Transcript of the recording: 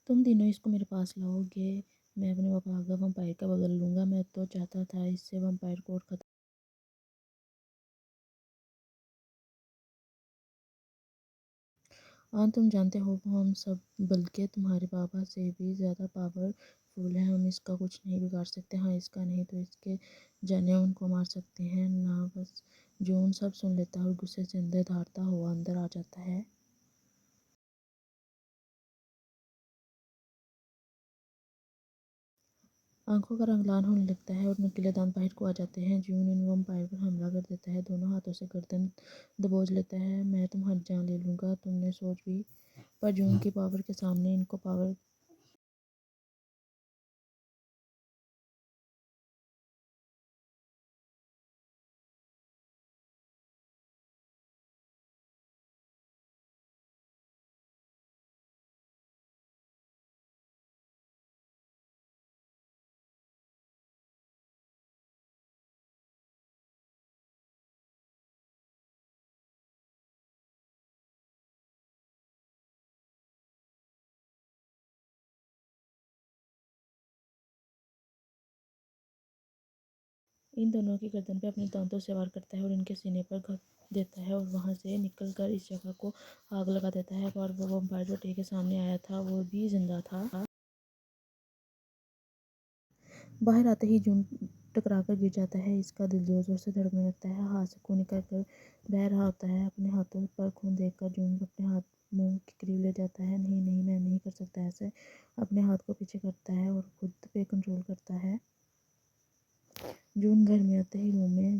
तुम तीनों इसको मेरे पास लाओगे, मैं अपने पापा का वम्पायर का बदल लूँगा। मैं तो चाहता था इससे वम्पायर कोड खत्म। हाँ, तुम जानते हो वो हम सब, बल्कि तुम्हारे पापा से भी ज़्यादा पावरफुल है। हम इसका कुछ नहीं बिगाड़ सकते। हाँ, इसका नहीं तो इसके जाने उनको मार सकते हैं ना। बस जून सब सुन लेता है और गुस्से से अंदर धारता हुआ अंदर आ जाता है। आंखों का रंग लाल होने लगता है और नुकीले दांत बाहर को आ जाते हैं। जून इन वम्पायर पर हमला कर देता है, दोनों हाथों से गर्दन दबोच लेता है। मैं तुम्हारी जान ले लूँगा, तुमने सोच भी। पर जून की पावर के सामने इनको पावर। इन दोनों की गर्दन पे अपने दांतों से वार करता है और इनके सीने पर घप देता है और वहां से निकल कर इस जगह को आग लगा देता है। और वो वम्पायर जो टे के सामने आया था वो भी जिंदा था। बाहर आते ही जून टकरा कर गिर जाता है। इसका दिल जोर जोर से धड़कने लगता है, हाथ से खून निकल कर बह रहा होता है। अपने हाथों पर खून देखकर जून अपने हाथ मुंह के करीब ले जाता है। नहीं नहीं, मैं नहीं कर सकता ऐसे। अपने हाथ को पीछे करता है और खुद पे कंट्रोल करता है। जून घर में आते ही रूम में